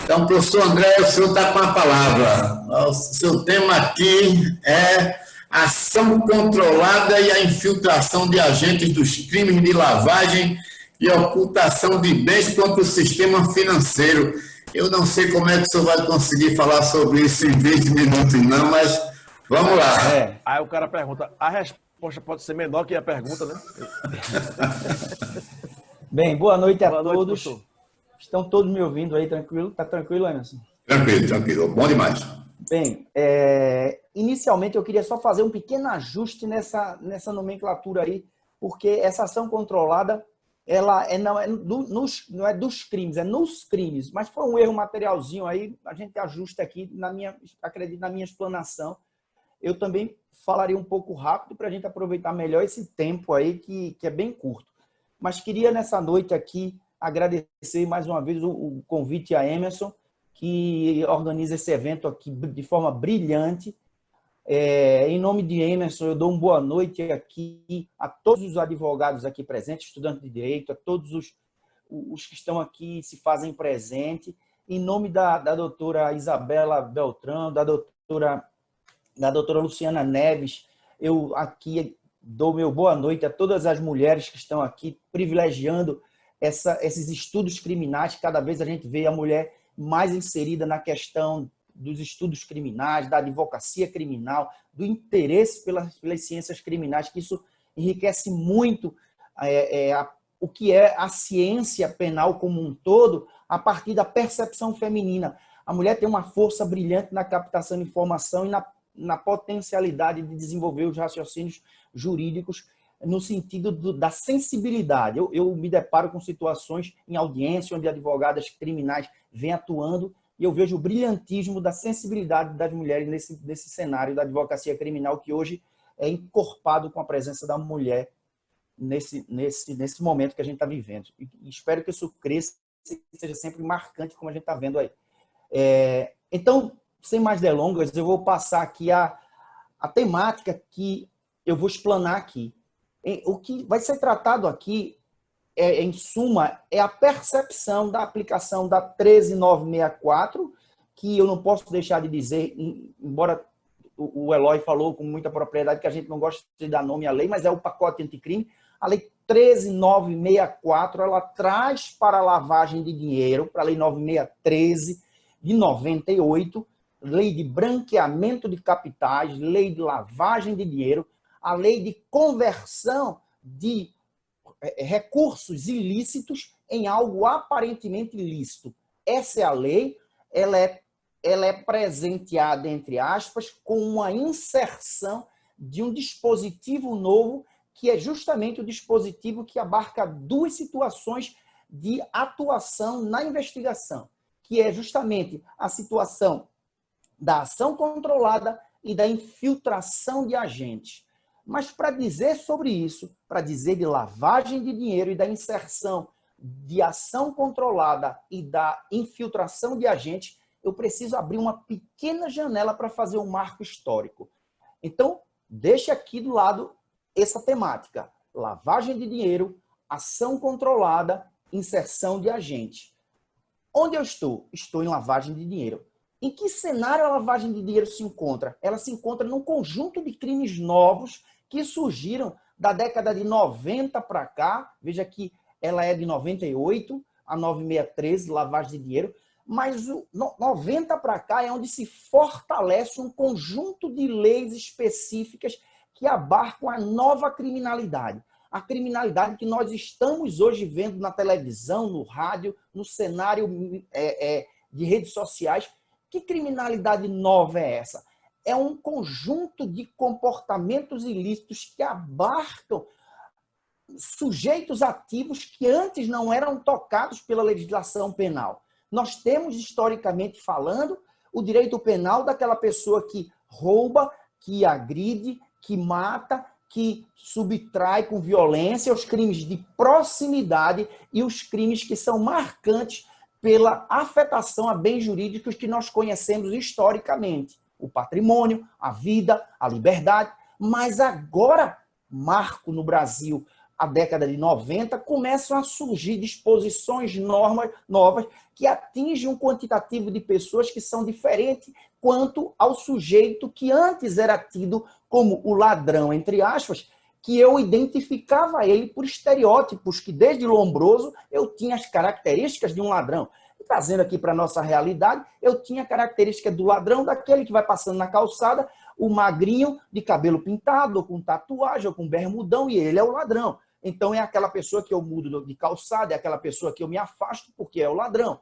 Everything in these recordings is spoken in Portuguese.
Então, professor André, o senhor está com a palavra. O seu tema aqui é ação controlada e a infiltração de agentes dos crimes de lavagem e ocultação de bens contra o sistema financeiro. Eu não sei como é que o senhor vai conseguir falar sobre isso em 20 minutos, não, mas vamos lá. Aí o cara pergunta, a resposta pode ser menor que a pergunta, né? Bem, boa noite a Boa noite, todos. professor. Estão todos me ouvindo aí, tranquilo? Tá tranquilo, Emerson? Tranquilo, tranquilo. Bom demais. Bem, inicialmente eu queria só fazer um pequeno ajuste nessa nomenclatura aí, porque essa ação controlada, não é dos crimes, é nos crimes, mas foi um erro materialzinho aí, a gente ajusta aqui, acredito na minha explanação. Eu também falaria um pouco rápido para a gente aproveitar melhor esse tempo aí, que é bem curto. Mas queria, nessa noite aqui, agradecer mais uma vez o convite a Emerson, que organiza esse evento aqui de forma brilhante. Em nome de Emerson, eu dou uma boa noite aqui a todos os advogados aqui presentes, estudantes de direito, a todos os que estão aqui se fazem presente. Em nome da doutora Isabela Beltrão, da doutora Luciana Neves, eu aqui dou meu boa noite a todas as mulheres que estão aqui privilegiando esses estudos criminais. Cada vez a gente vê a mulher mais inserida na questão dos estudos criminais, da advocacia criminal, do interesse pelas ciências criminais, que isso enriquece muito o que é a ciência penal como um todo, a partir da percepção feminina. A mulher tem uma força brilhante na captação de informação e na potencialidade de desenvolver os raciocínios jurídicos no sentido da sensibilidade. Eu me deparo com situações em audiência onde advogadas criminais vêm atuando e eu vejo o brilhantismo da sensibilidade das mulheres nesse cenário da advocacia criminal que hoje é encorpado com a presença da mulher nesse momento que a gente está vivendo. E espero que isso cresça e seja sempre marcante, como a gente está vendo aí. Então, sem mais delongas, eu vou passar aqui a temática que eu vou explanar aqui. O que vai ser tratado aqui, em suma, é a percepção da aplicação da 13964, que eu não posso deixar de dizer, embora o Eloy falou com muita propriedade que a gente não gosta de dar nome à lei, mas é o pacote anticrime. A lei 13964, ela traz para a lavagem de dinheiro, para a lei 9613 de 98, lei de branqueamento de capitais, lei de lavagem de dinheiro, a lei de conversão de recursos ilícitos em algo aparentemente lícito. Essa é a lei, ela é presenteada, entre aspas, com uma inserção de um dispositivo novo, que é justamente o dispositivo que abarca duas situações de atuação na investigação, que é justamente a situação da ação controlada e da infiltração de agentes. Mas para dizer sobre isso, para dizer de lavagem de dinheiro e da inserção de ação controlada e da infiltração de agentes, eu preciso abrir uma pequena janela para fazer um marco histórico. Então, deixe aqui do lado essa temática. Lavagem de dinheiro, ação controlada, inserção de agentes. Onde eu estou? Estou em lavagem de dinheiro. Em que cenário a lavagem de dinheiro se encontra? Ela se encontra num conjunto de crimes novos que surgiram da década de 90 para cá. Veja que ela é de 98, a 9613, lavagem de dinheiro. Mas o 90 para cá é onde se fortalece um conjunto de leis específicas que abarcam a nova criminalidade. A criminalidade que nós estamos hoje vendo na televisão, no rádio, no cenário de redes sociais. Que criminalidade nova é essa? É um conjunto de comportamentos ilícitos que abarcam sujeitos ativos que antes não eram tocados pela legislação penal. Nós temos, historicamente falando, o direito penal daquela pessoa que rouba, que agride, que mata, que subtrai com violência, os crimes de proximidade e os crimes que são marcantes pela afetação a bens jurídicos que nós conhecemos historicamente. O patrimônio, a vida, a liberdade. Mas agora, marco no Brasil, a década de 90, começam a surgir disposições, normas novas que atingem um quantitativo de pessoas que são diferentes quanto ao sujeito que antes era tido como o ladrão, entre aspas, que eu identificava ele por estereótipos, que desde Lombroso eu tinha as características de um ladrão. E trazendo aqui para a nossa realidade, eu tinha a característica do ladrão, daquele que vai passando na calçada, o magrinho de cabelo pintado, ou com tatuagem, ou com bermudão, e ele é o ladrão. Então é aquela pessoa que eu mudo de calçada, é aquela pessoa que eu me afasto porque é o ladrão.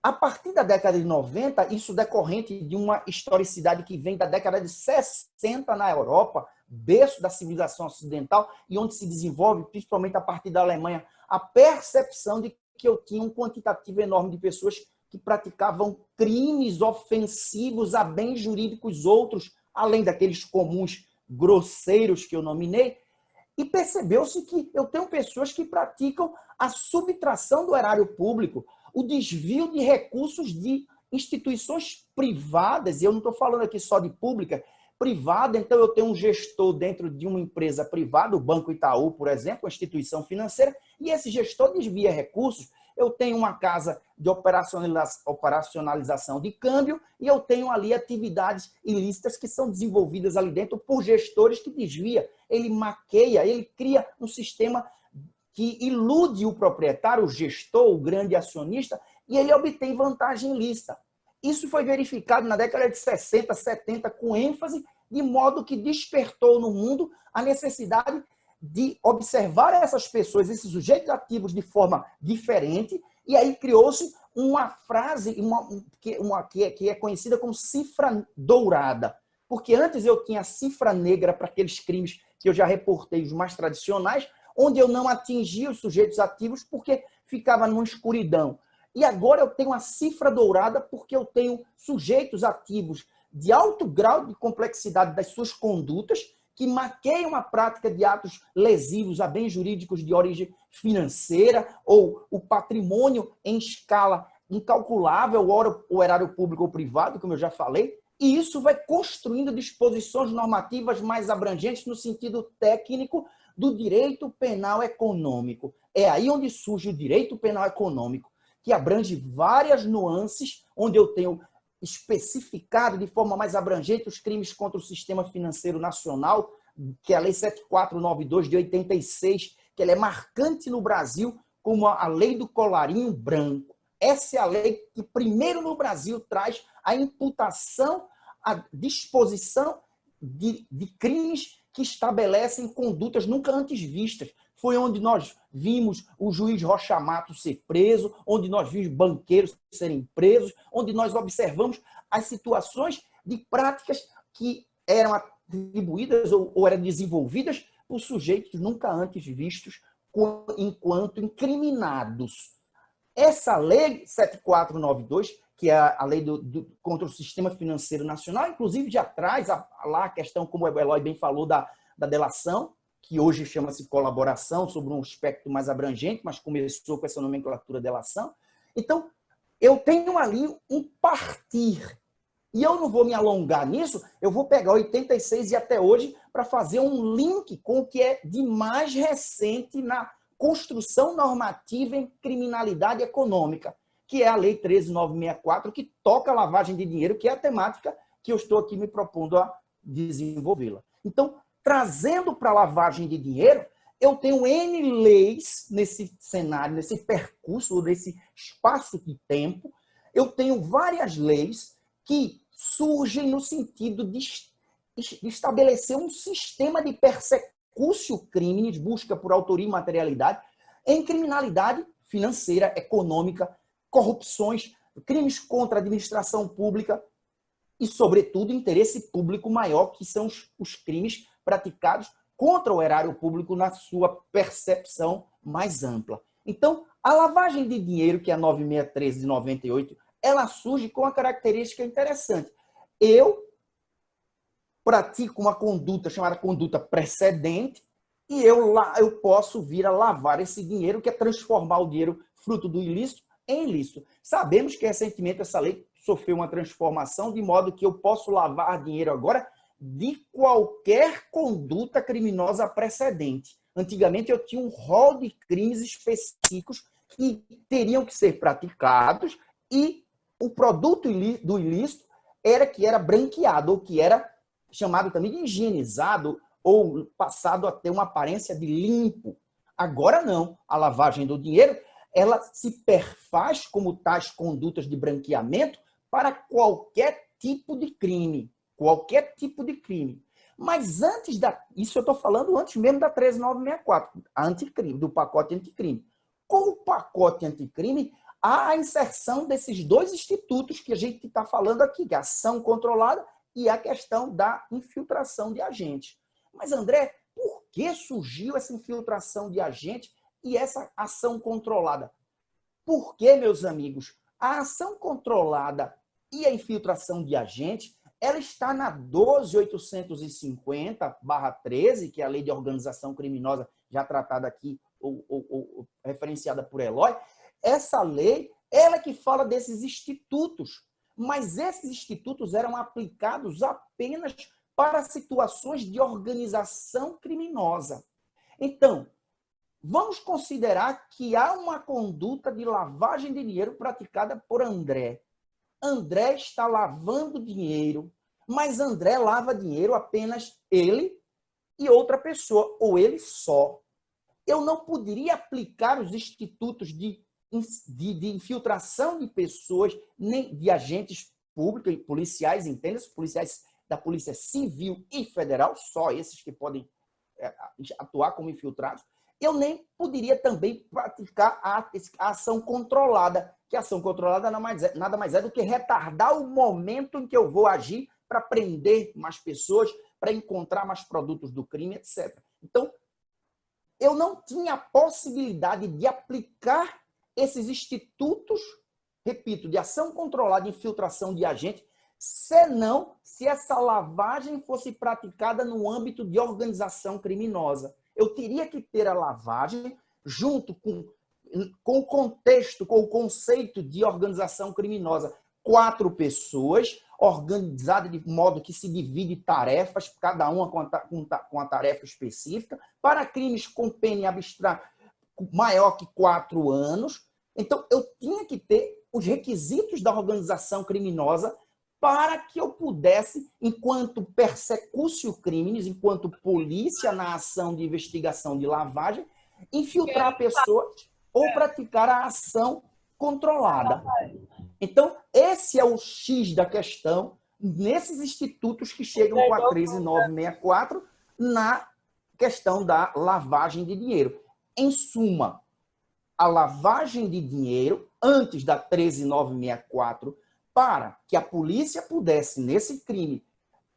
A partir da década de 90, isso decorrente de uma historicidade que vem da década de 60 na Europa, berço da civilização ocidental, e onde se desenvolve, principalmente a partir da Alemanha, a percepção de que eu tinha um quantitativo enorme de pessoas que praticavam crimes ofensivos a bens jurídicos outros, além daqueles comuns grosseiros que eu nominei, e percebeu-se que eu tenho pessoas que praticam a subtração do erário público, o desvio de recursos de instituições privadas, e eu não estou falando aqui só de pública, privada, então eu tenho um gestor dentro de uma empresa privada, o Banco Itaú, por exemplo, uma instituição financeira, e esse gestor desvia recursos. Eu tenho uma casa de operacionalização de câmbio e eu tenho ali atividades ilícitas que são desenvolvidas ali dentro por gestores que desvia. Ele maqueia, ele cria um sistema que ilude o proprietário, o gestor, o grande acionista, e ele obtém vantagem ilícita. Isso foi verificado na década de 60, 70, com ênfase, de modo que despertou no mundo a necessidade de observar essas pessoas, esses sujeitos ativos de forma diferente, e aí criou-se uma frase que é conhecida como cifra dourada. Porque antes eu tinha cifra negra para aqueles crimes que eu já reportei, os mais tradicionais, onde eu não atingia os sujeitos ativos porque ficava numa escuridão. E agora eu tenho a cifra dourada porque eu tenho sujeitos ativos de alto grau de complexidade das suas condutas, que maqueiam a prática de atos lesivos a bens jurídicos de origem financeira ou o patrimônio em escala incalculável, ora o erário público ou privado, como eu já falei, e isso vai construindo disposições normativas mais abrangentes no sentido técnico do direito penal econômico. É aí onde surge o direito penal econômico, que abrange várias nuances, onde eu tenho especificado de forma mais abrangente os crimes contra o sistema financeiro nacional, que é a Lei 7492 de 86, que ela é marcante no Brasil como a lei do colarinho branco. Essa é a lei que primeiro no Brasil traz a imputação, a disposição de crimes que estabelecem condutas nunca antes vistas. Foi onde nós vimos o juiz Rocha Mato ser preso, onde nós vimos banqueiros serem presos, onde nós observamos as situações de práticas que eram atribuídas ou eram desenvolvidas por sujeitos nunca antes vistos enquanto incriminados. Essa lei 7492, que é a lei contra o sistema financeiro nacional, inclusive já traz lá a questão, como o Eloy bem falou, da delação, que hoje chama-se colaboração, sobre um aspecto mais abrangente, mas começou com essa nomenclatura delação. Então, eu tenho ali um partir. E eu não vou me alongar nisso, eu vou pegar 86 e até hoje para fazer um link com o que é de mais recente na construção normativa em criminalidade econômica, que é a Lei 13.964, que toca a lavagem de dinheiro, que é a temática que eu estou aqui me propondo a desenvolvê-la. Então, trazendo para a lavagem de dinheiro, eu tenho N leis nesse cenário, nesse percurso, nesse espaço de tempo. Eu tenho várias leis que surgem no sentido de estabelecer um sistema de persecúcio crimes, busca por autoria e materialidade, em criminalidade financeira, econômica, corrupções, crimes contra a administração pública e, sobretudo, interesse público maior, que são os crimes praticados contra o erário público na sua percepção mais ampla. Então, a lavagem de dinheiro, que é a 9613 de 98, ela surge com uma característica interessante. Eu pratico uma conduta chamada conduta precedente e eu posso vir a lavar esse dinheiro, que é transformar o dinheiro fruto do ilícito em ilícito. Sabemos que recentemente essa lei sofreu uma transformação de modo que eu posso lavar dinheiro agora de qualquer conduta criminosa precedente. Antigamente eu tinha um rol de crimes específicos que teriam que ser praticados e o produto do ilícito era branqueado, ou que era chamado também de higienizado, ou passado a ter uma aparência de limpo. Agora não. A lavagem do dinheiro, ela se perfaz como tais condutas de branqueamento para qualquer tipo de crime. Qualquer tipo de crime. Mas antes isso eu estou falando antes mesmo da 13964, anticrime, do pacote anticrime. Com o pacote anticrime, há a inserção desses dois institutos que a gente está falando aqui, que é a ação controlada e a questão da infiltração de agentes. Mas, André, por que surgiu essa infiltração de agentes e essa ação controlada? Por que, meus amigos? A ação controlada e a infiltração de agentes, ela está na 12.850/13, que é a Lei de Organização Criminosa, já tratada aqui, ou referenciada por Eloy. Essa lei, ela que fala desses institutos, mas esses institutos eram aplicados apenas para situações de organização criminosa. Então, vamos considerar que há uma conduta de lavagem de dinheiro praticada por André. André está lavando dinheiro, mas André lava dinheiro apenas ele e outra pessoa, ou ele só. Eu não poderia aplicar os institutos de infiltração de pessoas, nem de agentes públicos, policiais, entende? Policiais da Polícia Civil e Federal, só esses que podem atuar como infiltrados. Eu nem poderia também praticar a ação controlada, que a ação controlada nada mais é do que retardar o momento em que eu vou agir para prender mais pessoas, para encontrar mais produtos do crime, etc. Então, eu não tinha a possibilidade de aplicar esses institutos, repito, de ação controlada e infiltração de agente, senão se essa lavagem fosse praticada no âmbito de organização criminosa. Eu teria que ter a lavagem junto com o contexto, com o conceito de organização criminosa. 4 pessoas organizadas de modo que se divide tarefas, cada uma com a tarefa específica, para crimes com pena abstrata maior que 4 anos. Então, eu tinha que ter os requisitos da organização criminosa para que eu pudesse, enquanto persecúcio crimes, enquanto polícia na ação de investigação de lavagem, infiltrar pessoas ou praticar a ação controlada. Então, esse é o X da questão nesses institutos que chegam com a 13964 na questão da lavagem de dinheiro. Em suma, a lavagem de dinheiro, antes da 13964, para que a polícia pudesse, nesse crime,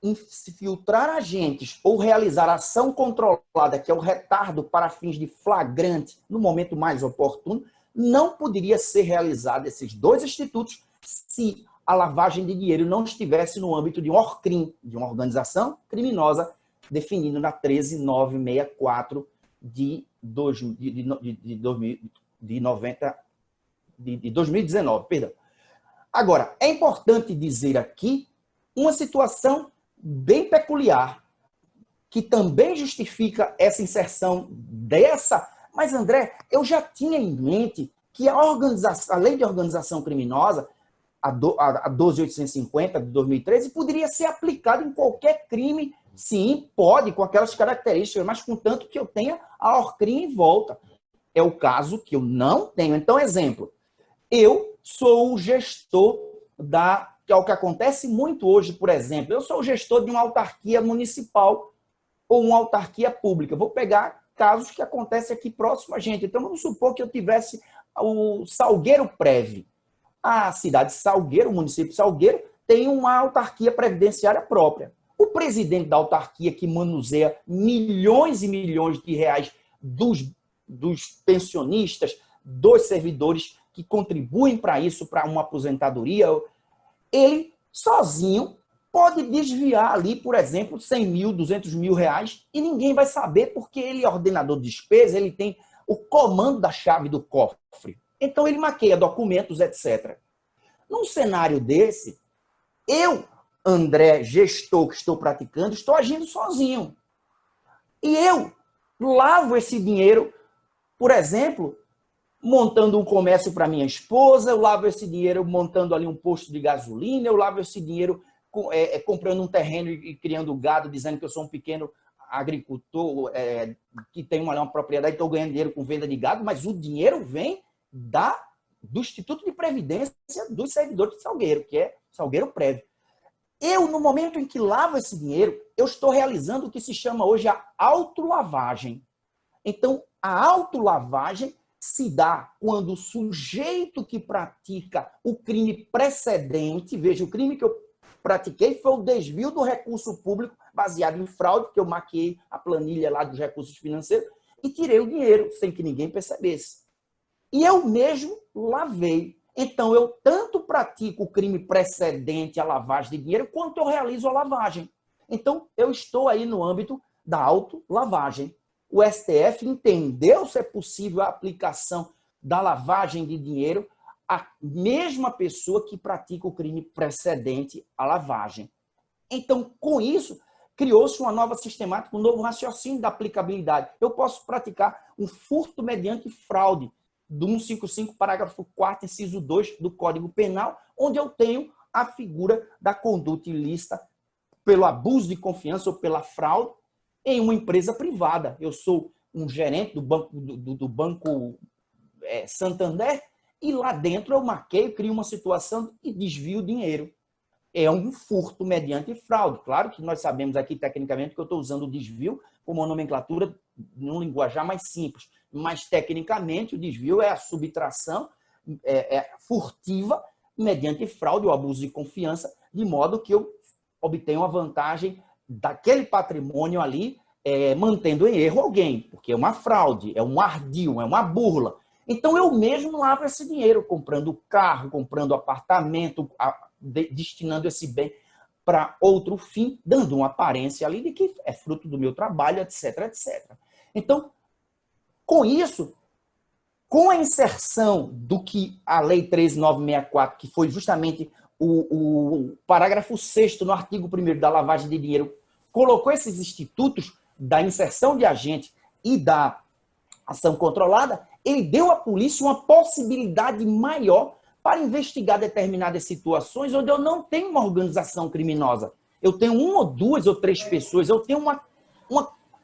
infiltrar agentes ou realizar ação controlada, que é o retardo para fins de flagrante, no momento mais oportuno, não poderia ser realizado esses 2 institutos se a lavagem de dinheiro não estivesse no âmbito de um ORCRIM, de uma organização criminosa, definido na 13964 de 2019. Perdão. Agora, é importante dizer aqui uma situação bem peculiar, que também justifica essa inserção dessa. Mas, André, eu já tinha em mente que a Lei de Organização Criminosa, a 12.850 de 2013, poderia ser aplicada em qualquer crime. Sim, pode, com aquelas características, mas contanto que eu tenha a ORCRIM em volta. É o caso que eu não tenho. Então, exemplo, eu sou o gestor que é o que acontece muito hoje, por exemplo. Eu sou o gestor de uma autarquia municipal ou uma autarquia pública. Vou pegar casos que acontecem aqui próximo a gente. Então, vamos supor que eu tivesse o Salgueiro Prev. A cidade de Salgueiro, o município de Salgueiro, tem uma autarquia previdenciária própria. O presidente da autarquia, que manuseia milhões e milhões de reais dos pensionistas, dos servidores que contribuem para isso, para uma aposentadoria, ele sozinho pode desviar ali, por exemplo, 100 mil, 200 mil reais e ninguém vai saber porque ele é ordenador de despesa, ele tem o comando da chave do cofre. Então ele maqueia documentos, etc. Num cenário desse, eu, André, gestor que estou praticando, estou agindo sozinho. E eu, lavo esse dinheiro, por exemplo, montando um comércio para minha esposa, eu lavo esse dinheiro montando ali um posto de gasolina, eu lavo esse dinheiro comprando um terreno e criando gado, dizendo que eu sou um pequeno agricultor que tem uma propriedade e estou ganhando dinheiro com venda de gado, mas o dinheiro vem do Instituto de Previdência dos servidores de Salgueiro, que é Salgueiro Prévio. Eu, no momento em que lavo esse dinheiro, eu estou realizando o que se chama hoje a autolavagem. Então, a autolavagem se dá quando o sujeito que pratica o crime precedente, veja, o crime que eu pratiquei foi o desvio do recurso público baseado em fraude, que eu maquiei a planilha lá dos recursos financeiros e tirei o dinheiro sem que ninguém percebesse. E eu mesmo lavei. Então, eu tanto pratico o crime precedente, a lavagem de dinheiro, quanto eu realizo a lavagem. Então, eu estou aí no âmbito da autolavagem. O STF entendeu se é possível a aplicação da lavagem de dinheiro à mesma pessoa que pratica o crime precedente à lavagem. Então, com isso, criou-se uma nova sistemática, um novo raciocínio da aplicabilidade. Eu posso praticar um furto mediante fraude, do 155, parágrafo 4º, inciso 2 do Código Penal, onde eu tenho a figura da conduta ilícita pelo abuso de confiança ou pela fraude em uma empresa privada. Eu sou um gerente do Banco Santander e lá dentro eu maqueio, crio uma situação e desvio dinheiro. É um furto mediante fraude. Claro que nós sabemos aqui, tecnicamente, que eu estou usando o desvio como uma nomenclatura num linguajar mais simples. Mas, tecnicamente, o desvio é a subtração furtiva mediante fraude ou abuso de confiança, de modo que eu obtenho a vantagem daquele patrimônio ali, mantendo em erro alguém, porque é uma fraude, é um ardil, é uma burla. Então, eu mesmo lavo esse dinheiro, comprando carro, comprando apartamento, destinando esse bem para outro fim, dando uma aparência ali de que é fruto do meu trabalho, etc, etc. Então, com isso, com a inserção do que a Lei 13.964, que foi justamente o parágrafo 6º no artigo 1º da lavagem de dinheiro, colocou esses institutos da inserção de agente e da ação controlada, ele deu à polícia uma possibilidade maior para investigar determinadas situações onde eu não tenho uma organização criminosa. Eu tenho uma ou duas ou três pessoas, eu tenho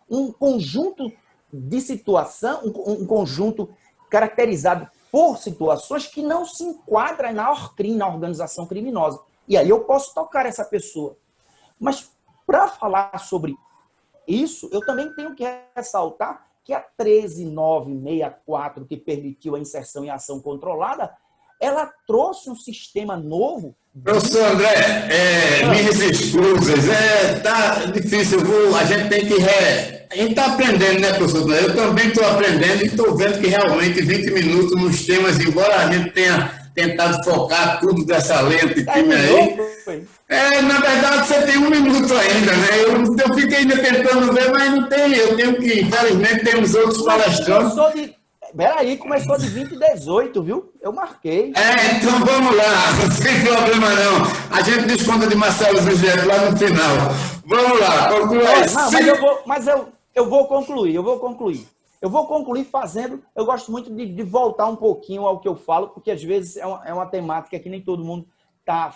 um conjunto de situação, um conjunto caracterizado por situações que não se enquadram na ORCRIM, na organização criminosa. E aí eu posso tocar essa pessoa. Mas para falar sobre isso, eu também tenho que ressaltar que a 13.964, que permitiu a inserção em ação controlada, ela trouxe um sistema novo. Professor André, minhas escusas, tá difícil, a gente tem que... A gente está aprendendo, né, professor? Eu também estou aprendendo e estou vendo que realmente 20 minutos nos temas, embora a gente tenha tentado focar tudo dessa lente time aí. Na verdade, você tem 1 minuto ainda, né? Eu fiquei ainda tentando ver, mas não tem. Eu tenho que, infelizmente, temos outros palestrantes. Peraí, começou de 2018, viu? Eu marquei. Então vamos lá, sem problema não. A gente desconta de Marcelo Zugero lá no final. Vamos lá, conclua aí. Eu vou concluir. Eu vou concluir fazendo... Eu gosto muito de voltar um pouquinho ao que eu falo, porque às vezes é uma temática que nem todo mundo está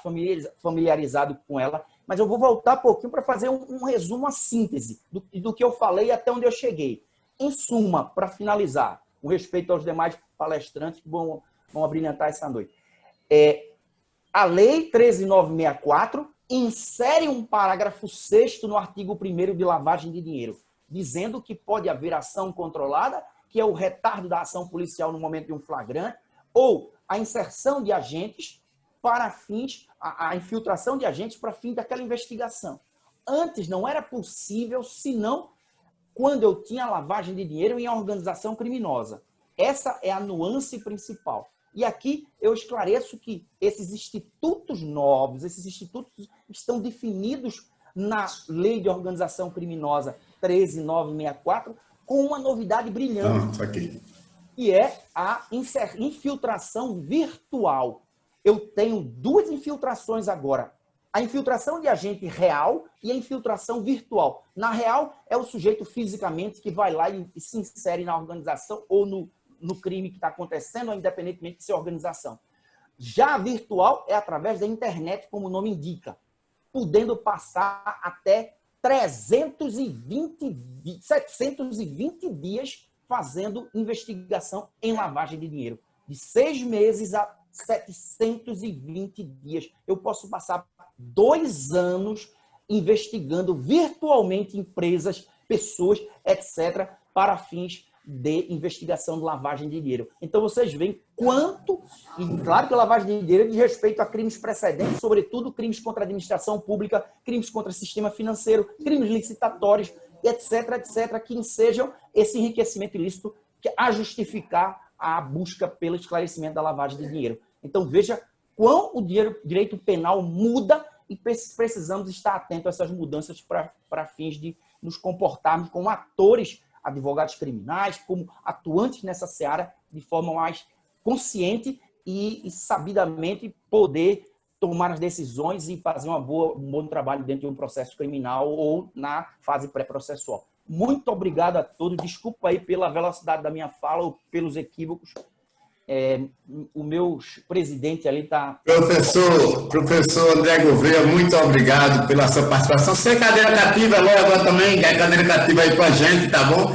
familiarizado com ela, mas eu vou voltar um pouquinho para fazer um resumo, uma síntese do que eu falei até onde eu cheguei. Em suma, para finalizar, com respeito aos demais palestrantes que vão abrilhantar essa noite. A Lei 13.964 insere um parágrafo 6º no artigo 1º de lavagem de dinheiro, dizendo que pode haver ação controlada, que é o retardo da ação policial no momento de um flagrante, ou a inserção de agentes para fins, a infiltração de agentes para fim daquela investigação. Antes não era possível, senão quando eu tinha lavagem de dinheiro em organização criminosa. Essa é a nuance principal. E aqui eu esclareço que esses institutos novos, esses institutos estão definidos na Lei de Organização Criminosa 13.964 com uma novidade brilhante, que é a infiltração virtual. Eu tenho 2 infiltrações agora. A infiltração de agente real e a infiltração virtual. Na real, é o sujeito fisicamente que vai lá e se insere na organização ou no crime que está acontecendo, independentemente de ser organização. Já a virtual é através da internet, como o nome indica, podendo passar até 720 dias fazendo investigação em lavagem de dinheiro. De 6 meses a 720 dias. Eu posso passar 2 anos investigando virtualmente empresas, pessoas, etc., para fins de investigação de lavagem de dinheiro. Então, vocês veem quanto, e claro que a lavagem de dinheiro diz respeito a crimes precedentes, sobretudo crimes contra a administração pública, crimes contra o sistema financeiro, crimes licitatórios, etc., etc., que ensejam esse enriquecimento ilícito a justificar a busca pelo esclarecimento da lavagem de dinheiro. Então, veja quão o direito penal muda e precisamos estar atentos a essas mudanças para fins de nos comportarmos como atores, advogados criminais, como atuantes nessa seara de forma mais consciente e sabidamente poder tomar as decisões e fazer um bom trabalho dentro de um processo criminal ou na fase pré-processual. Muito obrigado a todos. Desculpa aí pela velocidade da minha fala ou pelos equívocos. O meu presidente ali está... Professor André Gouveia, muito obrigado pela sua participação. Sem cadeira cativa, agora também, cadeira cativa aí com a gente, tá bom?